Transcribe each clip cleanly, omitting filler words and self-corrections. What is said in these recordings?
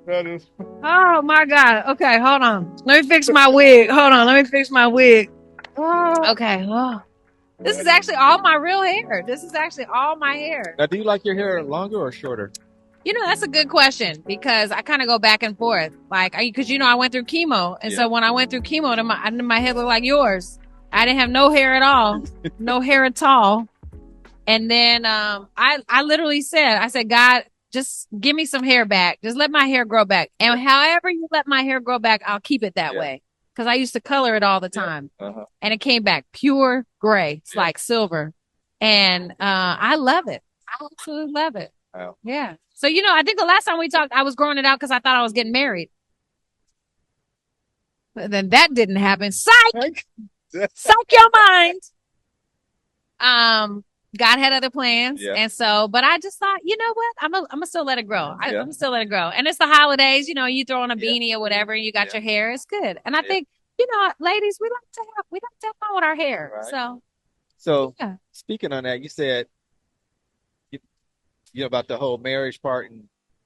That is. Oh my God. Okay, hold on. Let me fix my wig. Hold on. Let me fix my wig. Okay. Oh. This is actually all my real hair. This is actually all my hair. Now, do you like your hair longer or shorter? You know, that's a good question because I kind of go back and forth. Like, because I went through chemo, and so when I went through chemo, my head looked like yours. I didn't have no hair at all, no hair at all. And then I literally said, God, just give me some hair back. Just let my hair grow back. And however you let my hair grow back, I'll keep it that way. Because I used to color it all the time. And it came back pure gray. It's like silver. And I love it. I absolutely love it. Wow. Yeah. So, I think the last time we talked, I was growing it out because I thought I was getting married. But then that didn't happen. Psych! Psych your mind. God had other plans. Yeah. And so, but I just thought, you know what? I'm gonna still let it grow. I'm gonna still let it grow. And it's the holidays, you throw on a beanie or whatever, and you got your hair. It's good. And I think, ladies, we like to have fun with our hair. Right. So speaking on that, you said, about the whole marriage part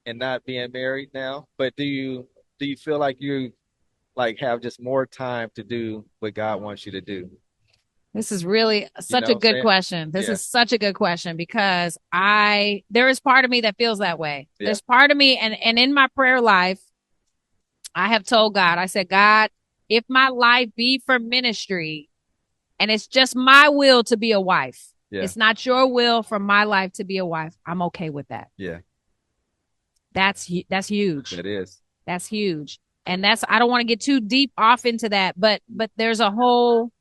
and not being married now, but do you feel like you have just more time to do what God wants you to do? This is really such a good question. This is such a good question because there is part of me that feels that way. Yeah. There's part of me, and in my prayer life, I have told God, I said, God, if my life be for ministry and it's just my will to be a wife, it's not your will for my life to be a wife, I'm okay with that. Yeah. That's huge. It is. That's huge. And I don't want to get too deep off into that, but there's a whole,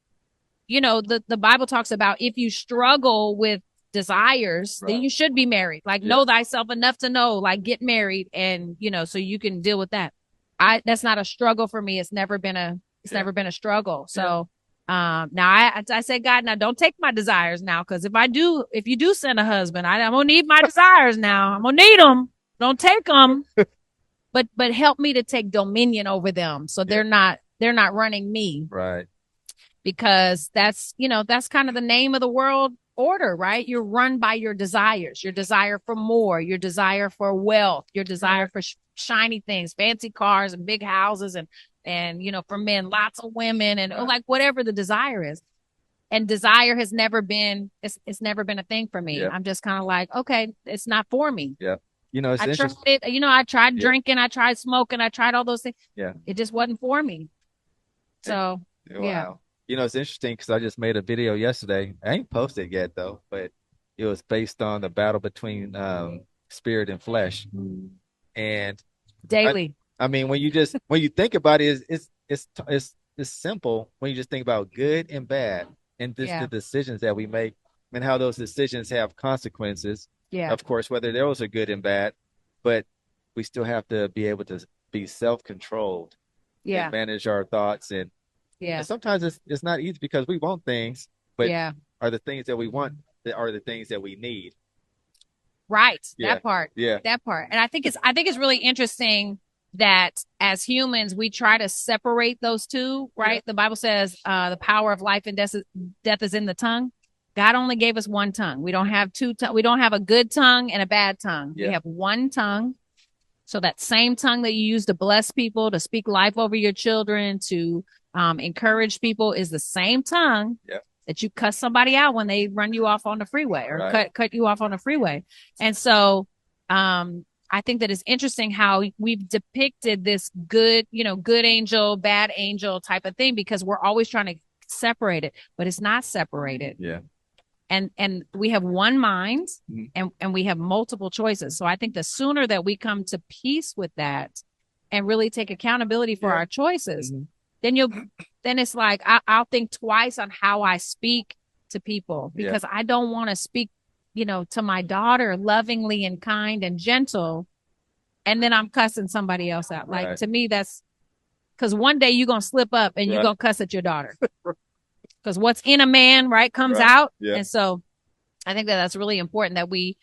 the Bible talks about if you struggle with desires, then you should be married. Like, know thyself enough to know, like, get married and, so you can deal with that. That's not a struggle for me. It's never been never been a struggle. So, now I say, God, now don't take my desires now. Cause if you do send a husband, I'm going to need my desires now. I'm going to need them. Don't take them, but help me to take dominion over them. So they're not running me. Right. Because that's kind of the name of the world order, right? You're run by your desires, your desire for more, your desire for wealth, your desire for shiny things, fancy cars and big houses and for men, lots of women and like whatever the desire is. And desire has never been, it's never been a thing for me. Yeah. I'm just kind of like, okay, it's not for me. Yeah. It's I tried it, I tried drinking, I tried smoking, I tried all those things. Yeah. It just wasn't for me. So, wow. It's interesting because I just made a video yesterday. I ain't posted yet though, but it was based on the battle between spirit and flesh. And daily. I mean, when you think about it, it's simple when you just think about good and bad and just the decisions that we make and how those decisions have consequences. Yeah. Of course, whether those are good and bad, but we still have to be able to be self-controlled. Yeah. And manage our thoughts and sometimes it's not easy because we want things, but are the things that we want that are the things that we need. Right. That part. Yeah. That part. And I think it's really interesting that as humans, we try to separate those two, right? Yeah. The Bible says the power of life and death is in the tongue. God only gave us one tongue. We don't have two tongues. We don't have a good tongue and a bad tongue. Yeah. We have one tongue. So that same tongue that you use to bless people, to speak life over your children, to encourage people is the same tongue that you cuss somebody out when they run you off on the freeway or cut you off on the freeway. And so I think that it's interesting how we've depicted this good angel, bad angel type of thing because we're always trying to separate it, but it's not separated. Yeah. And we have one mind and we have multiple choices. So I think the sooner that we come to peace with that and really take accountability for our choices, then it's like, I'll think twice on how I speak to people because I don't want to speak, to my daughter lovingly and kind and gentle. And then I'm cussing somebody else out. Like to me, that's because one day you're going to slip up and you're going to cuss at your daughter. Because what's in a man, comes out. Yeah. And so I think that's really important that we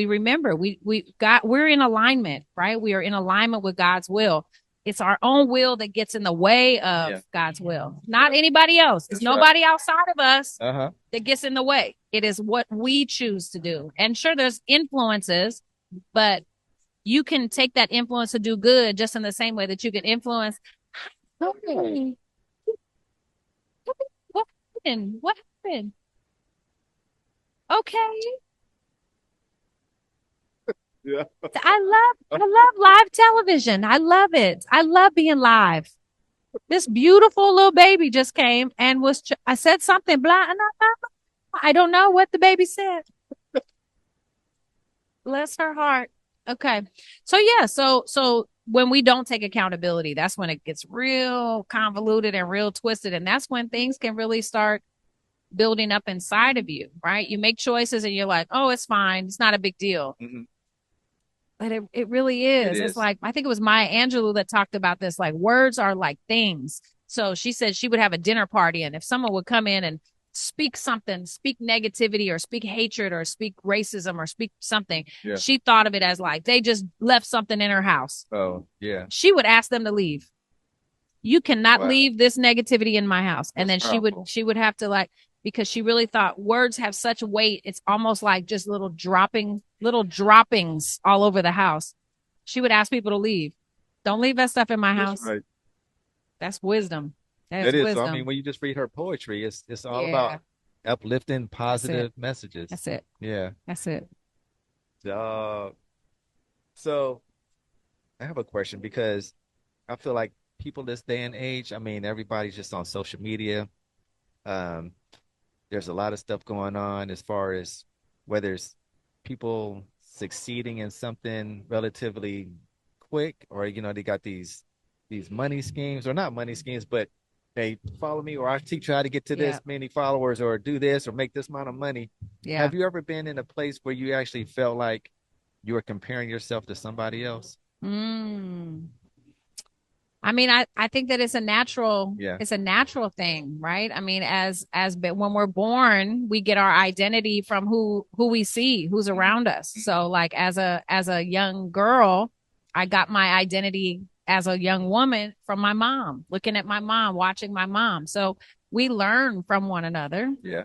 remember we're in alignment, right? We are in alignment with God's will. It's our own will that gets in the way of God's will, not anybody else. It's nobody outside of us that gets in the way. It is what we choose to do. And sure, there's influences, but you can take that influence to do good just in the same way that you can influence. Okay. What happened? What happened? Okay. Yeah. I love live television. I love it. I love being live. This beautiful little baby just came and I said something, blah, I don't know what the baby said. Bless her heart. Okay. So yeah, so when we don't take accountability, that's when it gets real convoluted and real twisted. And that's when things can really start building up inside of you, right? You make choices and you're like, oh, it's fine. It's not a big deal. Mm-hmm. But it really is. It's like, I think it was Maya Angelou that talked about this, like words are like things. So she said she would have a dinner party, and if someone would come in and speak something, speak negativity or speak hatred or speak racism or speak something, she thought of it as like they just left something in her house. Oh, yeah. She would ask them to leave. You cannot leave this negativity in my house. And then she would have to, like, because she really thought words have such weight. It's almost like just little droppings all over the house. She would ask people to leave. Don't leave that stuff in my house. Right. That's wisdom. That is. Wisdom. So, I mean, when you just read her poetry, it's all about uplifting, positive messages. That's it. Yeah. That's it. So I have a question, because I feel like people this day and age, I mean, everybody's just on social media. There's a lot of stuff going on as far as whether it's people succeeding in something relatively quick, or, you know, they got these money schemes, or not money schemes, but hey, follow me, or I teach you how to get to this many followers, or do this, or make this amount of money. Yeah. Have you ever been in a place where you actually felt like you were comparing yourself to somebody else? I mean, I think that it's a natural thing, right? I mean, as when we're born, we get our identity from who we see, who's around us. So like as a young girl, I got my identity as a young woman from my mom, looking at my mom, watching my mom. So we learn from one another. Yeah.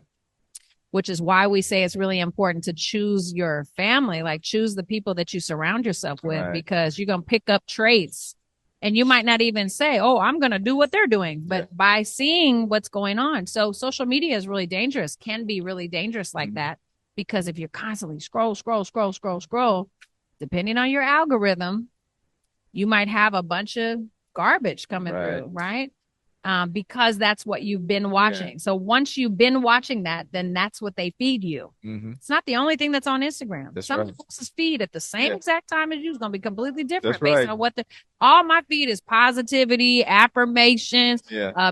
Which is why we say it's really important to choose your family, like choose the people that you surround yourself with, because you're going to pick up traits. And you might not even say, oh, I'm going to do what they're doing, but by seeing what's going on. So social media is really dangerous, can be really dangerous like that, because if you're constantly scroll, depending on your algorithm, you might have a bunch of garbage coming through, right? Because that's what you've been watching. Yeah. So once you've been watching that, then that's what they feed you. Mm-hmm. It's not the only thing that's on Instagram. That's Some else's feed at the same exact time as you is going to be completely different based on what all my feed is positivity, affirmations,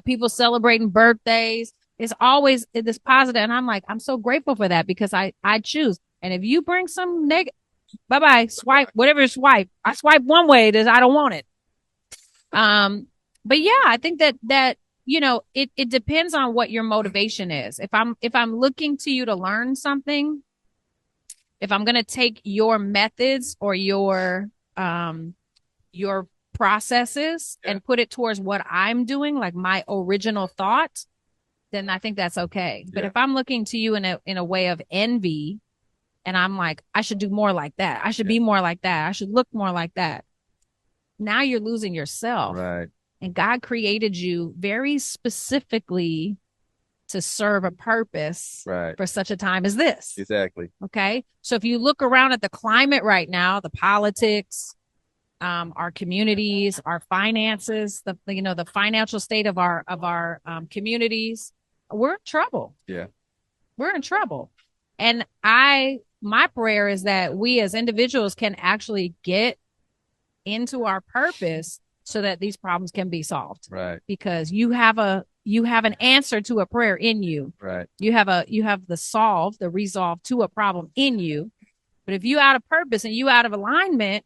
people celebrating birthdays. It's always this positive. And I'm like, I'm so grateful for that, because I choose. And if you bring some negative, bye-bye, swipe, whatever swipe. I swipe one way, I don't want it. But yeah, I think that, you know, it depends on what your motivation is. If I'm looking to you to learn something, if I'm going to take your methods or your processes and put it towards what I'm doing, like my original thought, then I think that's okay. But if I'm looking to you in a way of envy, and I'm like, I should do more like that. I should be more like that. I should look more like that. Now you're losing yourself. Right. And God created you very specifically to serve a purpose for such a time as this. Exactly. Okay. So if you look around at the climate right now, the politics, our communities, our finances, the financial state of our communities, we're in trouble. Yeah. We're in trouble. And my prayer is that we as individuals can actually get into our purpose so that these problems can be solved. Right. Because you have an answer to a prayer in you. Right. You have the resolve to a problem in you. But if you out of purpose and you out of alignment,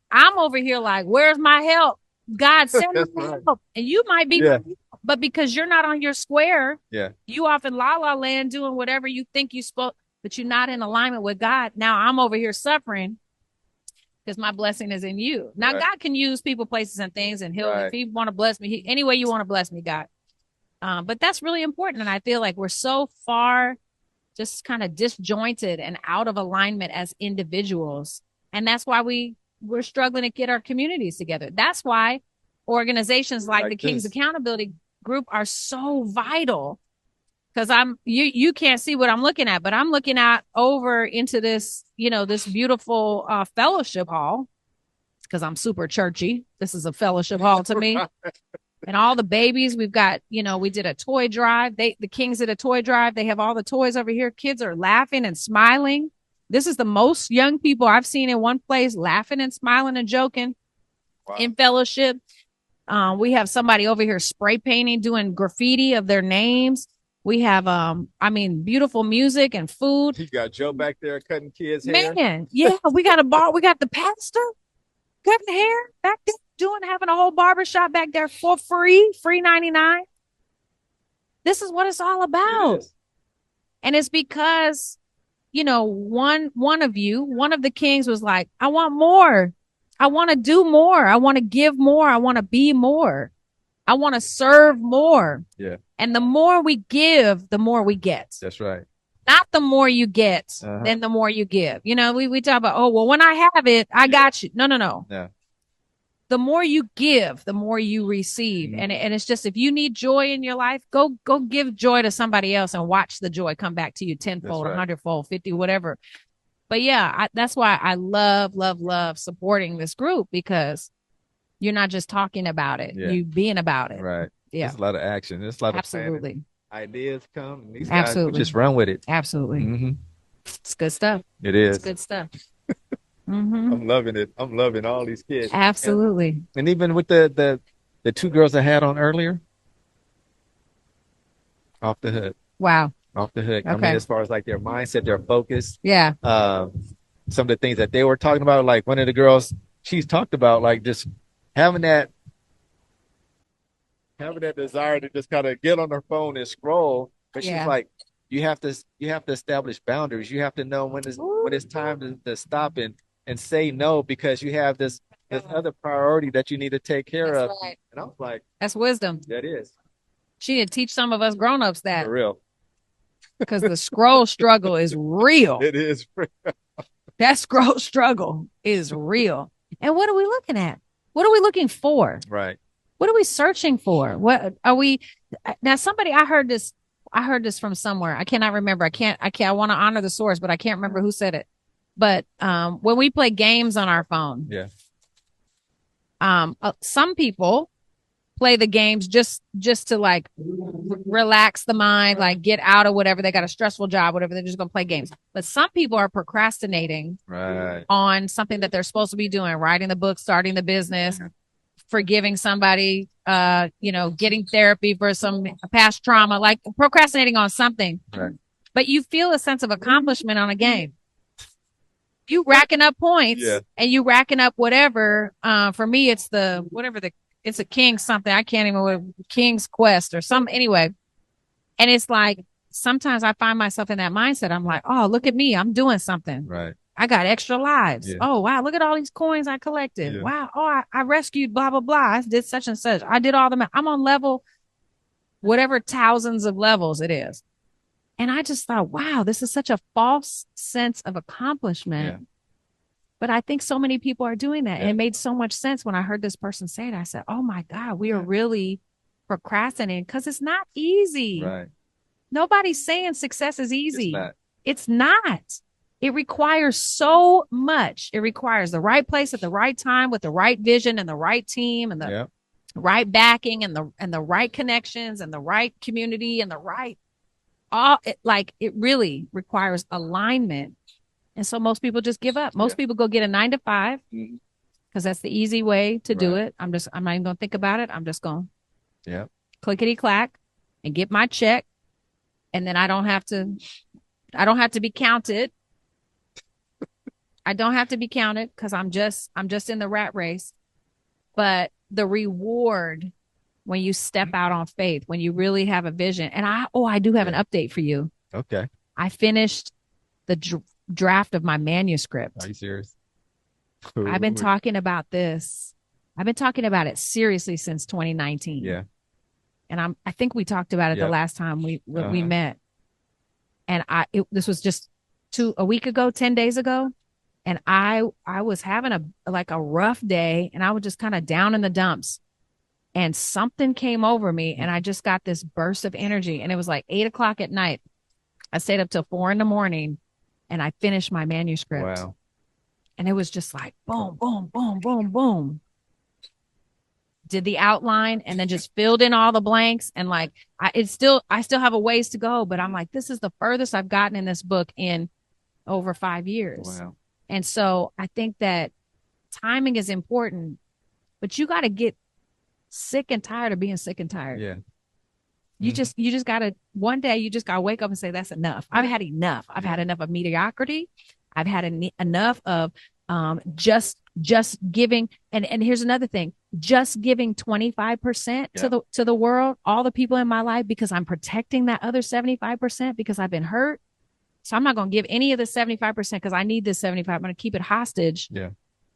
I'm over here like, where's my help? God, send me help. And you might be, but because you're not on your square, you off in la la land doing whatever you think you spoke, but you're not in alignment with God. Now I'm over here suffering, because my blessing is in you. Now, God can use people, places, and things, and if he want to bless me, any way you want to bless me, God. But that's really important. And I feel like we're so far just kind of disjointed and out of alignment as individuals. And that's why we we're struggling to get our communities together. That's why organizations like the King's Accountability Group are so vital. Because you can't see what I'm looking at, but I'm looking out over into this, this beautiful fellowship hall. Because I'm super churchy. This is a fellowship hall to me. And all the babies we've got, we did a toy drive. The Kings did a toy drive. They have all the toys over here. Kids are laughing and smiling. This is the most young people I've seen in one place laughing and smiling and joking in fellowship. We have somebody over here spray painting, doing graffiti of their names. We have, beautiful music and food. You got Joe back there cutting kids' hair. Man, yeah, we got a bar. We got the pastor cutting hair back there, having a whole barbershop back there for free $99. This is what it's all about. And it's because, one of the kings was like, I want more. I want to do more. I want to give more. I want to be more. I want to serve more. Yeah. And the more we give, the more we get. That's right. Not the more you get, then the more you give. We talk about, when I have it, I got you. No. Yeah. The more you give, the more you receive. And it's just, if you need joy in your life, go give joy to somebody else and watch the joy come back to you tenfold, 100-fold, 50, whatever. But yeah, that's why I love supporting this group, because you're not just talking about it, you being about it. Right. Yeah. There's a lot of action. There's a lot of planning. Ideas come, and these guys just run with it. Absolutely. Mm-hmm. It's good stuff. It is. It's good stuff. I'm loving it. I'm loving all these kids. Absolutely. And even with the two girls I had on earlier, off the hook. Wow. Off the hook. Okay. I mean, as far as like their mindset, their focus. Yeah. Some of the things that they were talking about, like one of the girls, she's talked about like just having that desire to just kind of get on her phone and scroll. But she's like, you have to establish boundaries. You have to know when it's time to stop and say no, because you have this other priority that you need to take care of. Right. And I was like, that's wisdom. That is. She did teach some of us grown-ups that. For real. Because the scroll struggle is real. It is real. That scroll struggle is real. And what are we looking at? What are we looking for? Right. What are we searching for? What are we now? I heard this from somewhere. I cannot remember. I want to honor the source, but I can't remember who said it. But when we play games on our phone, some people play the games just to like relax the mind, like get out of whatever. They got a stressful job, whatever. They're just going to play games. But some people are procrastinating on something that they're supposed to be doing, writing the book, starting the business, forgiving somebody, getting therapy for some past trauma, like procrastinating on something. Right. But you feel a sense of accomplishment on a game. You racking up points and you racking up whatever. For me, it's it's a King's something. I can't even King's Quest or some anyway. And it's like, sometimes I find myself in that mindset. I'm like, oh, look at me. I'm doing something. Right. I got extra lives. Yeah. Oh, wow. Look at all these coins I collected. Yeah. Wow. Oh, I rescued blah, blah, blah. I did such and such. I did all the, I'm on level, whatever thousands of levels it is. And I just thought, wow, this is such a false sense of accomplishment. Yeah. But I think so many people are doing that. Yeah. And it made so much sense when I heard this person say it. I said, oh my God, we are really procrastinating because it's not easy. Right. Nobody's saying success is easy. It's not. It requires so much. It requires the right place at the right time with the right vision and the right team and the right backing and the right connections and the right community and the right it really requires alignment. And so most people just give up. Most people go get a 9-to-5 because that's the easy way to do it. I'm not even going to think about it. I'm just going clickety clack and get my check. And then I don't have to be counted. I don't have to be counted because I'm just in the rat race. But the reward when you step out on faith, when you really have a vision. And I do have an update for you. Okay. I finished the draft of my manuscript. Are you serious? I've been talking about this. I've been talking about it seriously since 2019. Yeah. And I think we talked about it the last time we met. And this was just 10 days ago. And I was having a rough day, and I was just kind of down in the dumps, and something came over me, and I just got this burst of energy, and it was like 8 o'clock at night. I stayed up till 4 a.m. and I finished my manuscript. Wow. And it was just like boom, boom, boom, boom, boom. Did the outline and then just filled in all the blanks. And like, I still have a ways to go, but I'm like, this is the furthest I've gotten in this book in over 5 years. Wow. And so I think that timing is important, but you got to get sick and tired of being sick and tired. Yeah. You just gotta, one day you just gotta wake up and say, that's enough. I've had enough. I've had enough of mediocrity. I've had enough of just giving. And here's another thing, just giving 25% to the world, all the people in my life, because I'm protecting that other 75% because I've been hurt. So I'm not going to give any of the 75% because I need this 75. I'm going to keep it hostage. Yeah.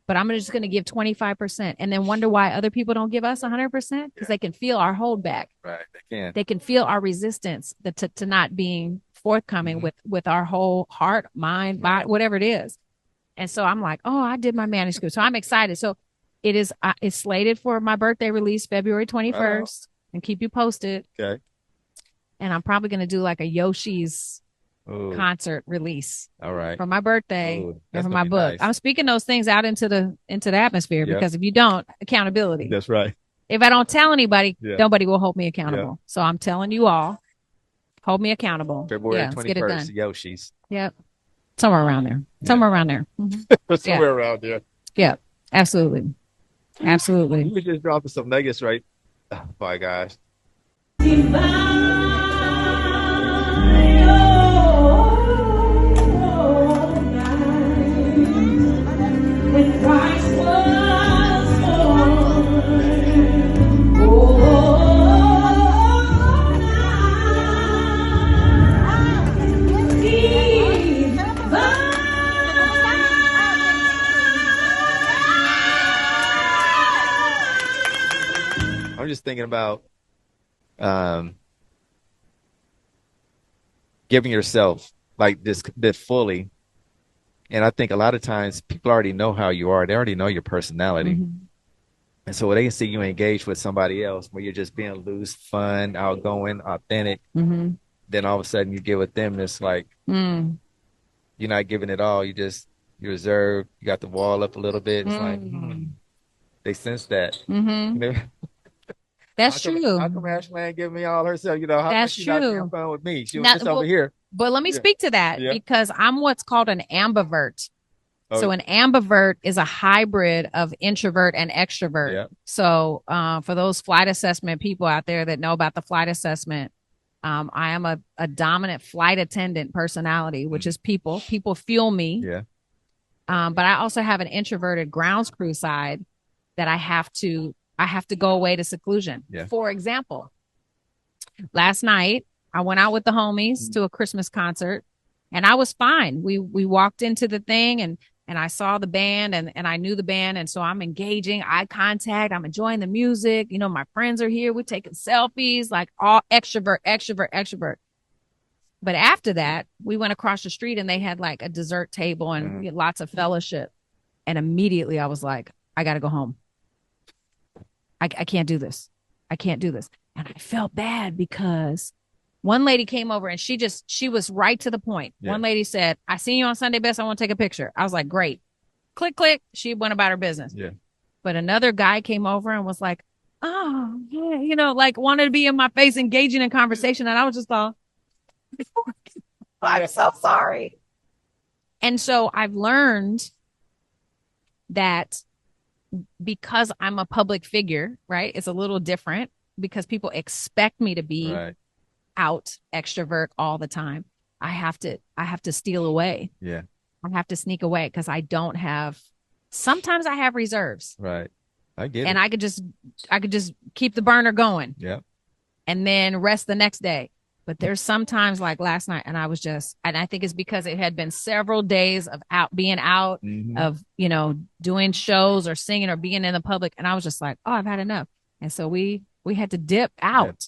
But I'm just going to give 25% and then wonder why other people don't give us 100% because they can feel our holdback. Right. They can. They can feel our resistance to not being forthcoming with our whole heart, mind, body, whatever it is. And so I'm like, oh, I did my manuscript. So I'm excited. So it's slated for my birthday release, February 21st, and keep you posted. Okay. And I'm probably going to do like a Yoshi's concert release. All right. For my birthday and for my book. Nice. I'm speaking those things out into the atmosphere because if you don't, accountability. That's right. If I don't tell anybody, nobody will hold me accountable. So I'm telling you all, hold me accountable. February 21st, Yoshi's. Yep. Somewhere around there. Somewhere around there. Mm-hmm. Somewhere around there. Yeah, absolutely. Absolutely. You were just dropping some nuggets, right? Oh, my gosh. When Christ was I'm just thinking about giving yourself like this fully. And I think a lot of times people already know how you are. They already know your personality. Mm-hmm. And so when they see you engage with somebody else where you're just being loose, fun, outgoing, authentic, then all of a sudden you get with them. It's like you're not giving it all. You're reserved. You got the wall up a little bit. It's like they sense that. That's true. How come Ashling ain't giving me all herself? That's she true. Not having fun with me? She was just over here. But let me speak to that because I'm what's called an ambivert. Oh. So an ambivert is a hybrid of introvert and extrovert. Yeah. So for those flight assessment people out there that know about the flight assessment, I am a dominant flight attendant personality, which is people. People fuel me. Yeah. But I also have an introverted grounds crew side that I have to go away to seclusion. Yeah. For example, last night I went out with the homies to a Christmas concert and I was fine. We walked into the thing and I saw the band and I knew the band. And so I'm engaging, eye contact. I'm enjoying the music. My friends are here. We're taking selfies, like all extrovert. But after that, we went across the street and they had like a dessert table and lots of fellowship. And immediately I was like, I got to go home. I can't do this. I can't do this. And I felt bad because one lady came over and she was right to the point. Yeah. One lady said, I seen you on Sunday Best. I want to take a picture. I was like, great. Click, click. She went about her business. Yeah. But another guy came over and was like, oh, yeah, like wanted to be in my face, engaging in conversation. And I was just all, I'm so sorry. And so I've learned that because I'm a public figure, right? It's a little different because people expect me to be out extrovert all the time. I have to steal away. Yeah. I have to sneak away because sometimes I have reserves. Right. I get it. And I could just keep the burner going. Yeah. And then rest the next day. But there's sometimes like last night and I think it's because it had been several days of being out of, doing shows or singing or being in the public. And I was just like, oh, I've had enough. And so we had to dip out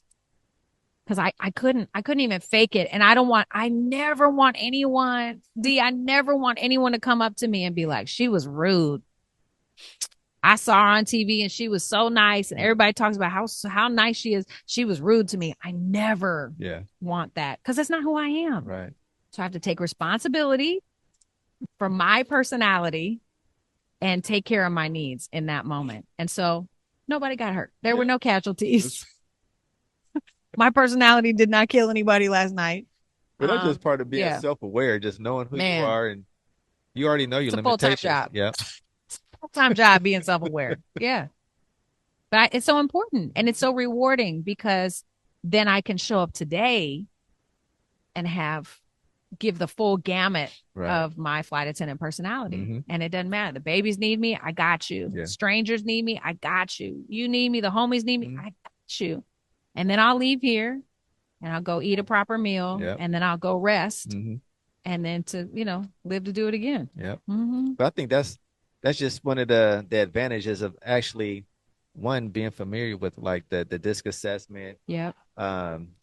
because I couldn't even fake it. And I never want anyone, I never want anyone to come up to me and be like, she was rude. I saw her on TV and she was so nice, and everybody talks about how nice she is. She was rude to me. I never want that, because that's not who I am. Right. So I have to take responsibility for my personality and take care of my needs in that moment. And so nobody got hurt. There were no casualties. My personality did not kill anybody last night. But that's just part of being self-aware, just knowing who you are, and you already know your limitations. Full-time job. Yeah. Full-time job being self-aware. Yeah. But it's so important, and it's so rewarding, because then I can show up today and give the full gamut of my flight attendant personality. Mm-hmm. And it doesn't matter. The babies need me, I got you. Yeah. Strangers need me, I got you. You need me, the homies need me, I got you. And then I'll leave here and I'll go eat a proper meal, and then I'll go rest, and then to, live to do it again. Yeah. Mm-hmm. But I think that's just one of the advantages of actually, one, being familiar with like the DISC assessment. Yep.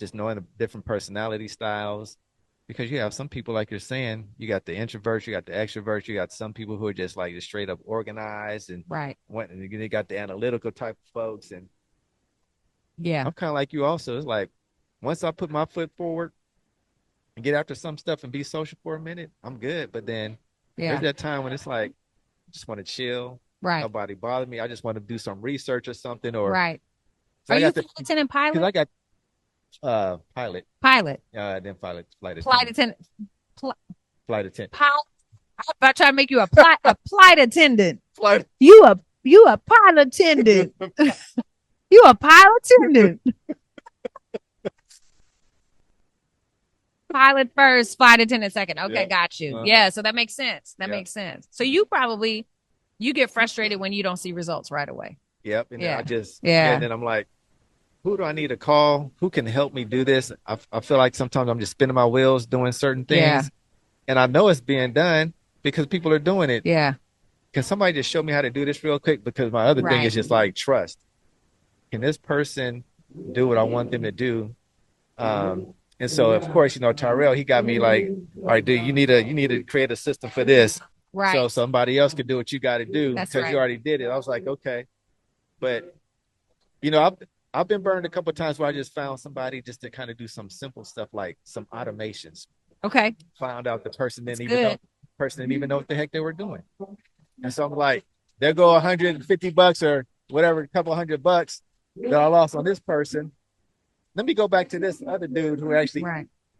Just knowing the different personality styles, because you have some people, like you're saying, you got the introverts, you got the extroverts, you got some people who are just like just straight up organized, and and they got the analytical type of folks. And I'm kind of like you also. It's like, once I put my foot forward and get after some stuff and be social for a minute, I'm good. But then there's that time when it's like, I just want to chill. Right. Nobody bother me. I just want to do some research or something. Or right. So are you lieutenant pilot? Because I got pilot. Pilot. Then flight attendant. Flight attendant. Flight attendant. I'm about to try to make you a flight attendant. You a pilot attendant. You a pilot attendant. Pilot first, flight attendant second. Okay, got you. Yeah, so that makes sense. That makes sense. So you get frustrated when you don't see results right away. Yep. And I just and then I'm like, who do I need to call? Who can help me do this? I feel like sometimes I'm just spinning my wheels doing certain things. Yeah. And I know it's being done because people are doing it. Yeah. Can somebody just show me how to do this real quick? Because my other thing is just like trust. Can this person do what I want them to do? And so, of course, Tyrell, he got me like, all right, dude, you need to create a system for this. Right. So somebody else can do what you got to do because you already did it. I was like, okay. But, I've been burned a couple of times where I just found somebody just to kind of do some simple stuff like some automations. Okay. Found out the person didn't even know what the heck they were doing. And so I'm like, there go $150 or whatever, a couple $100 that I lost on this person. Let me go back to this other dude who actually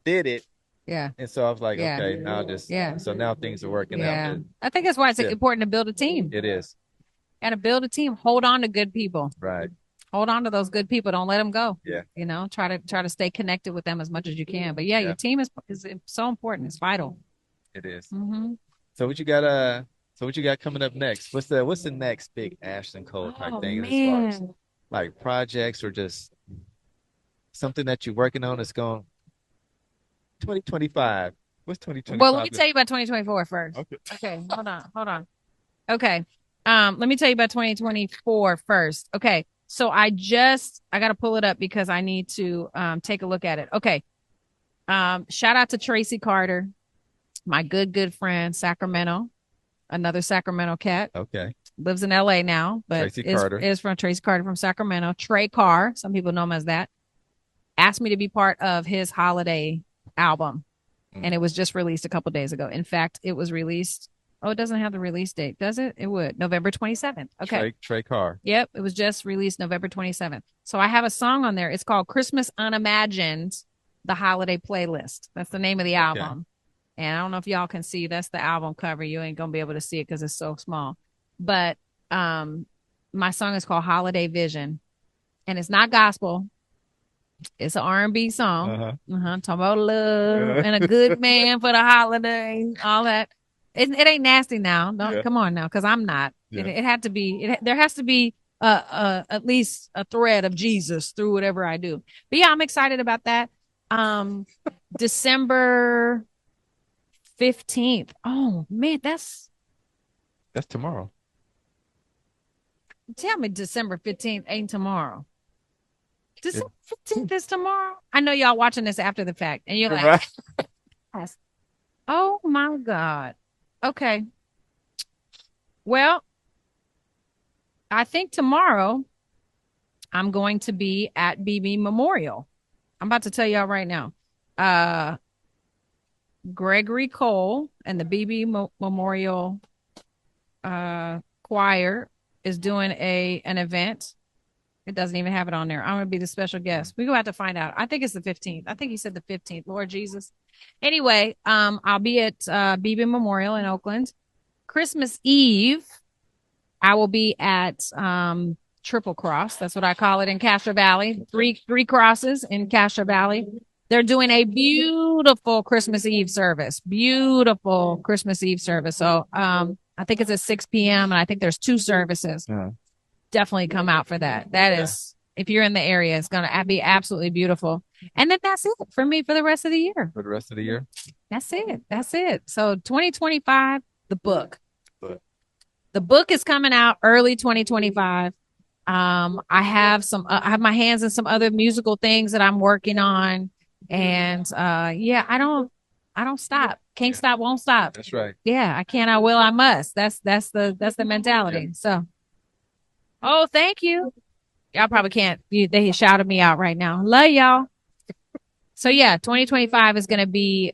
did it. Yeah. And so I was like, okay, now so now things are working out. I think that's why it's important to build a team. It is. And to build a team, hold on to good people. Right. Hold on to those good people. Don't let them go. Yeah. Try to stay connected with them as much as you can. But your team is so important. It's vital. It is. Mm-hmm. So what you got coming up next? What's the next big Ashling Cole type thing man. as far as like projects or just something that you're working on that's going 2025? What's 2025? Well, let me tell you about 2024 first. Okay. Hold on. Okay. Let me tell you about 2024 first. Okay. So I got to pull it up because I need to take a look at it. Okay. Shout out to Tracy Carter, my good friend, Sacramento, another Sacramento cat. Okay. Lives in LA now, but is from Tracy Carter from Sacramento. Trey Carr, some people know him as that, asked me to be part of his holiday album. And it was just released a couple days ago. In fact, it was released. Oh, it doesn't have the release date, does it? It would. November 27th. Okay. Trey Carr. Yep. It was just released November 27th. So I have a song on there. It's called Christmas Unimagined, the Holiday Playlist. That's the name of the album. And I don't know if y'all can see. That's the album cover. You ain't going to be able to see it because it's so small. But my song is called Holiday Vision. And it's not gospel. It's an R&B song. Talking about love and a good man for the holidays, all that. It ain't nasty now. No, come on now, because I'm not. It had to be. There has to be at least a thread of Jesus through whatever I do. But yeah, I'm excited about that. December 15th. Oh man, that's tomorrow. Tell me, December 15th ain't tomorrow. December 15th is tomorrow. I know y'all watching this after the fact, and you're like, right. Oh my God. Okay. Well, I think tomorrow I'm going to be at BB Memorial. I'm about to tell y'all right now. Gregory Cole and the BB Memorial Choir is doing an event. It doesn't even have it on there. I'm going to be the special guest. We're going to have to find out. I think it's the 15th. I think he said the 15th. Lord Jesus. Anyway, I'll be at BB Memorial in Oakland. Christmas Eve, I will be at Triple Cross. That's what I call it in Castro Valley. Three crosses in Castro Valley. They're doing a beautiful Christmas Eve service. Beautiful Christmas Eve service. So I think it's at 6 p.m. and I think there's 2 services. Definitely come out for that. That is, if you're in the area, it's going to be absolutely beautiful. And then that's it for me for the rest of the year. For the rest of the year? That's it. That's it. So 2025, the book. The book is coming out early 2025. I have my hands in some other musical things that I'm working on. And yeah, I don't stop. Can't stop, won't stop. That's right. Yeah, I can, I will, I must. That's the mentality. Yeah. So oh, thank you. Y'all probably can't. They shouted me out right now. Love y'all. So yeah, 2025 is going to be,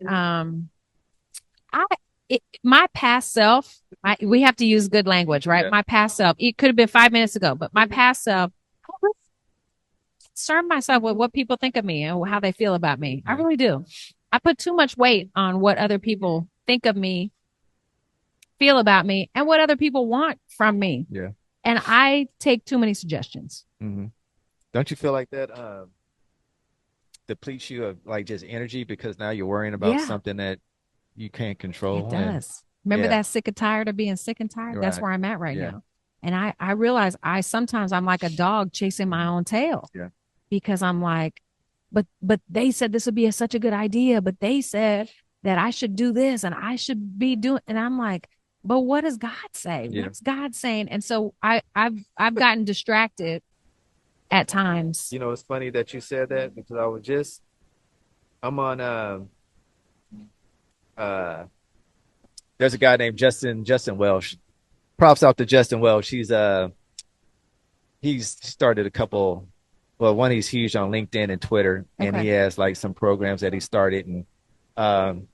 my past self, we have to use good language, right? Yeah. My past self, it could have been 5 minutes ago, but my past self, I concern myself with what people think of me and how they feel about me. I really do. I put too much weight on what other people think of me, feel about me, and what other people want from me. Yeah. And I take too many suggestions. Mm-hmm. Don't you feel like that depletes you of like just energy because now you're worrying about something that you can't control? It does. Remember that sick and tired of being sick and tired? Right. That's where I'm at right now. And I realize sometimes I'm like a dog chasing my own tail. Yeah. Because I'm like, but they said this would be such a good idea, but they said that I should do this and I should be doing, and I'm like, but what does God say? Yeah. What's God saying? And so I've gotten distracted at times. You know, it's funny that you said that because I'm on there's a guy named Justin Welsh. Props out to Justin Welsh. He's started a couple. Well, one, he's huge on LinkedIn and Twitter, and he has like some programs that he started and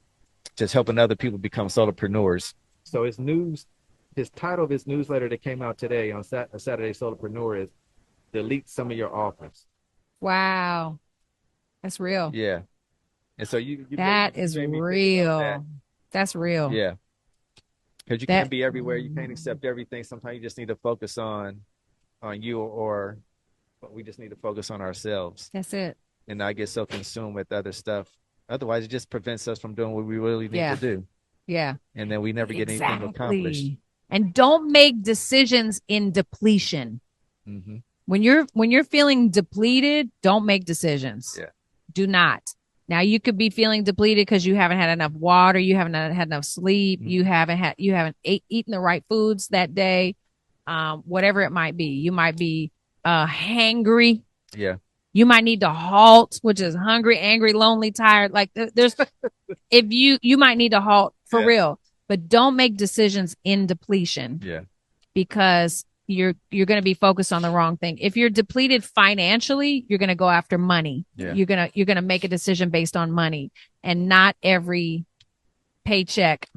just helping other people become solopreneurs. So his title of his newsletter that came out today on Saturday Solopreneur is delete some of your offers. Wow. That's real. Yeah. And so that is real. That's real. Yeah. Because you can't be everywhere. You can't accept everything. Sometimes you just need to focus on you, or we just need to focus on ourselves. That's it. And not get so consumed with other stuff. Otherwise, it just prevents us from doing what we really need to do. Yeah. And then we never get anything accomplished. And don't make decisions in depletion. Mm-hmm. When you're feeling depleted, don't make decisions. Yeah. Do not. Now you could be feeling depleted because you haven't had enough water, you haven't had enough sleep, you haven't eaten the right foods that day, whatever it might be. You might be hangry. Yeah. You might need to halt, which is hungry, angry, lonely, tired. Like there's, if you might need to halt for real, but don't make decisions in depletion. Yeah. Because you're going to be focused on the wrong thing. If you're depleted financially, you're going to go after money. Yeah. You're going to make a decision based on money, and not every paycheck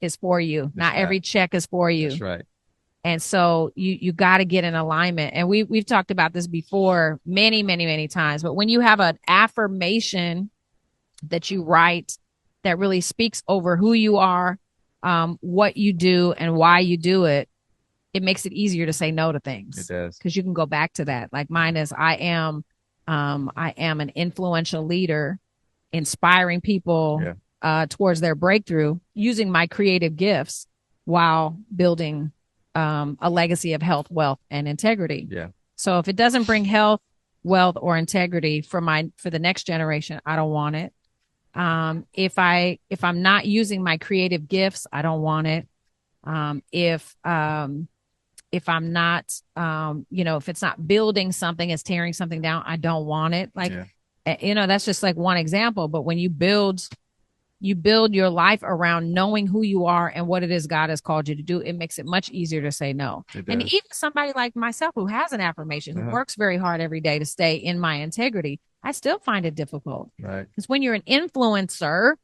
is for you. Not every check is for you. That's right. And so you got to get in alignment. And we've talked about this before many, many, many times, but when you have an affirmation that you write that really speaks over who you are, what you do and why you do it, it makes it easier to say no to things. It does. Because you can go back to that. Like mine is, I am an influential leader, inspiring people towards their breakthrough, using my creative gifts while building a legacy of health, wealth, and integrity. Yeah. So if it doesn't bring health, wealth, or integrity for the next generation, I don't want it. If I'm if I'm not, if it's not building something, it's tearing something down, I don't want it. Like, that's just like one example. But when you build your life around knowing who you are and what it is God has called you to do, it makes it much easier to say no. And even somebody like myself who has an affirmation, who works very hard every day to stay in my integrity, I still find it difficult. Right. Because when you're an influencer,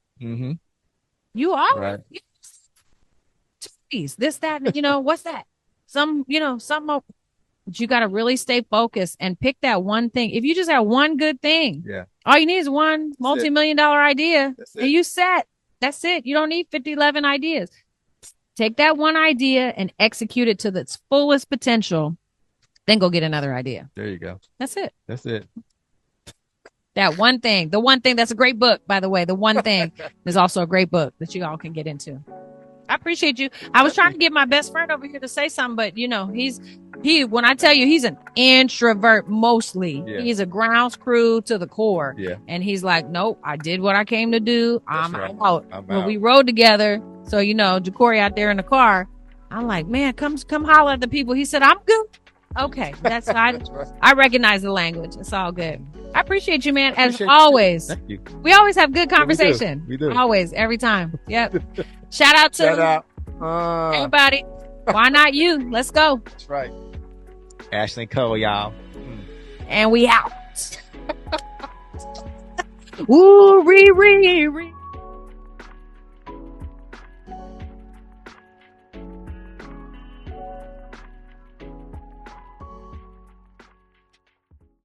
you are this, that, what's that? Some, but you got to really stay focused and pick that one thing. If you just have one good thing, all you need is one multi-million-dollar idea and you set. That's it. You don't need 11 ideas. Take that one idea and execute it to its fullest potential. Then go get another idea. There you go. That's it. That's it. That one thing. The one thing, that's a great book, by the way. The one thing is also a great book that you all can get into. I appreciate you. I was trying to get my best friend over here to say something, but when I tell you he's an introvert mostly, he's a grounds crew to the core. Yeah. And he's like, nope, I did what I came to do. I'm out. When we rode together, so Jacory out there in the car, I'm like, man, come holler at the people. He said, I'm good. Okay, that's I recognize the language. It's all good. I appreciate you, man. As always, thank you. We always have good conversation. We do. Always, every time. Yep. Shout out to everybody. Why not you? Let's go. That's right. Ashling Cole, y'all. And we out. Ooh, re.